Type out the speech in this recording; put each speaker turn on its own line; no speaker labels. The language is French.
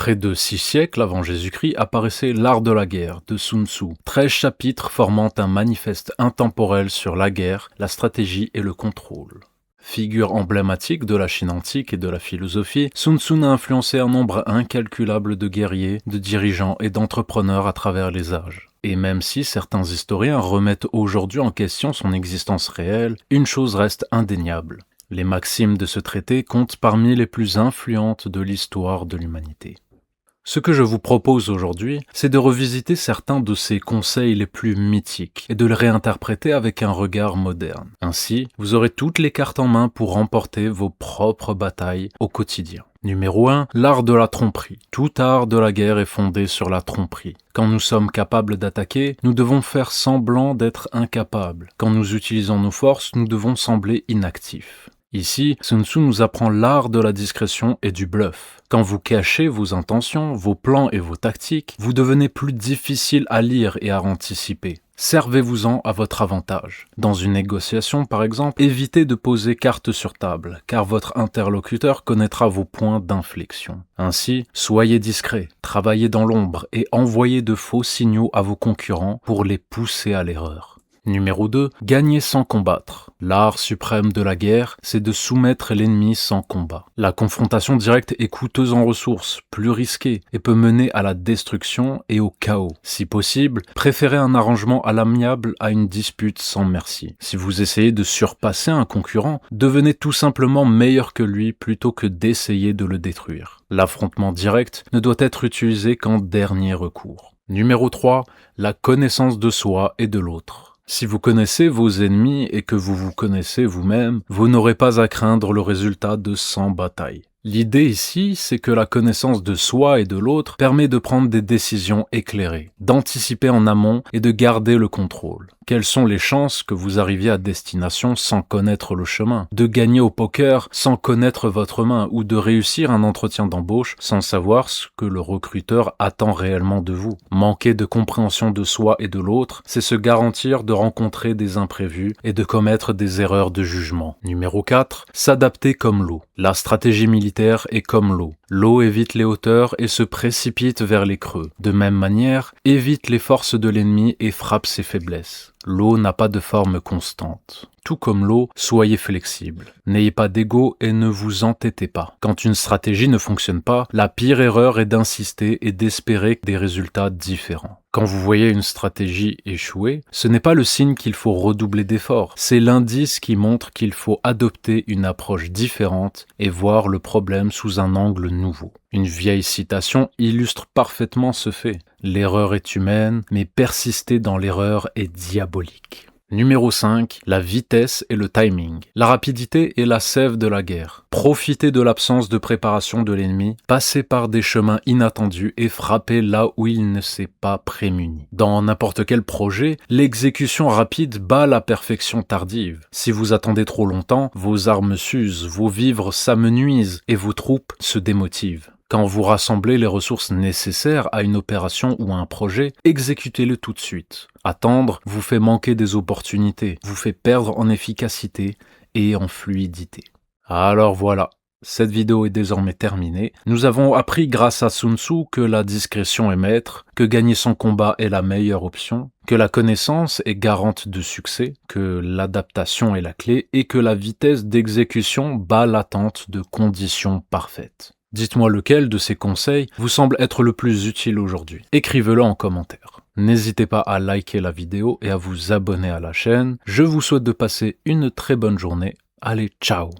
Près de 6 siècles avant Jésus-Christ apparaissait L'Art de la guerre de Sun Tzu, 13 chapitres formant un manifeste intemporel sur la guerre, la stratégie et le contrôle. Figure emblématique de la Chine antique et de la philosophie, Sun Tzu a influencé un nombre incalculable de guerriers, de dirigeants et d'entrepreneurs à travers les âges. Et même si certains historiens remettent aujourd'hui en question son existence réelle, une chose reste indéniable. Les maximes de ce traité comptent parmi les plus influentes de l'histoire de l'humanité. Ce que je vous propose aujourd'hui, c'est de revisiter certains de ces conseils les plus mythiques et de les réinterpréter avec un regard moderne. Ainsi, vous aurez toutes les cartes en main pour remporter vos propres batailles au quotidien. Numéro 1, l'art de la tromperie. Tout art de la guerre est fondé sur la tromperie. Quand nous sommes capables d'attaquer, nous devons faire semblant d'être incapables. Quand nous utilisons nos forces, nous devons sembler inactifs. Ici, Sun Tzu nous apprend l'art de la discrétion et du bluff. Quand vous cachez vos intentions, vos plans et vos tactiques, vous devenez plus difficile à lire et à anticiper. Servez-vous-en à votre avantage. Dans une négociation, par exemple, évitez de poser carte sur table, car votre interlocuteur connaîtra vos points d'inflexion. Ainsi, soyez discret, travaillez dans l'ombre et envoyez de faux signaux à vos concurrents pour les pousser à l'erreur. Numéro 2, gagner sans combattre. L'art suprême de la guerre, c'est de soumettre l'ennemi sans combat. La confrontation directe est coûteuse en ressources, plus risquée, et peut mener à la destruction et au chaos. Si possible, préférez un arrangement à l'amiable à une dispute sans merci. Si vous essayez de surpasser un concurrent, devenez tout simplement meilleur que lui plutôt que d'essayer de le détruire. L'affrontement direct ne doit être utilisé qu'en dernier recours. Numéro 3, la connaissance de soi et de l'autre. Si vous connaissez vos ennemis et que vous vous connaissez vous-même, vous n'aurez pas à craindre le résultat de 100 batailles. L'idée ici, c'est que la connaissance de soi et de l'autre permet de prendre des décisions éclairées, d'anticiper en amont et de garder le contrôle. Quelles sont les chances que vous arriviez à destination sans connaître le chemin, de gagner au poker sans connaître votre main ou de réussir un entretien d'embauche sans savoir ce que le recruteur attend réellement de vous. Manquer de compréhension de soi et de l'autre, c'est se garantir de rencontrer des imprévus et de commettre des erreurs de jugement. Numéro 4, s'adapter comme l'eau. La stratégie militaire est comme l'eau. L'eau évite les hauteurs et se précipite vers les creux. De même manière, évite les forces de l'ennemi et frappe ses faiblesses. L'eau n'a pas de forme constante. Tout comme l'eau, soyez flexible. N'ayez pas d'ego et ne vous entêtez pas. Quand une stratégie ne fonctionne pas, la pire erreur est d'insister et d'espérer des résultats différents. Quand vous voyez une stratégie échouer, ce n'est pas le signe qu'il faut redoubler d'efforts, c'est l'indice qui montre qu'il faut adopter une approche différente et voir le problème sous un angle nouveau. Une vieille citation illustre parfaitement ce fait. L'erreur est humaine, mais persister dans l'erreur est diabolique. Numéro 5, la vitesse et le timing. La rapidité est la sève de la guerre. Profitez de l'absence de préparation de l'ennemi, passez par des chemins inattendus et frappez là où il ne s'est pas prémuni. Dans n'importe quel projet, l'exécution rapide bat la perfection tardive. Si vous attendez trop longtemps, vos armes s'usent, vos vivres s'amenuisent et vos troupes se démotivent. Quand vous rassemblez les ressources nécessaires à une opération ou à un projet, exécutez-le tout de suite. Attendre vous fait manquer des opportunités, vous fait perdre en efficacité et en fluidité. Alors voilà, cette vidéo est désormais terminée. Nous avons appris grâce à Sun Tzu que la discrétion est maître, que gagner son combat est la meilleure option, que la connaissance est garante de succès, que l'adaptation est la clé et que la vitesse d'exécution bat l'attente de conditions parfaites. Dites-moi lequel de ces conseils vous semble être le plus utile aujourd'hui. Écrivez-le en commentaire. N'hésitez pas à liker la vidéo et à vous abonner à la chaîne. Je vous souhaite de passer une très bonne journée. Allez, ciao!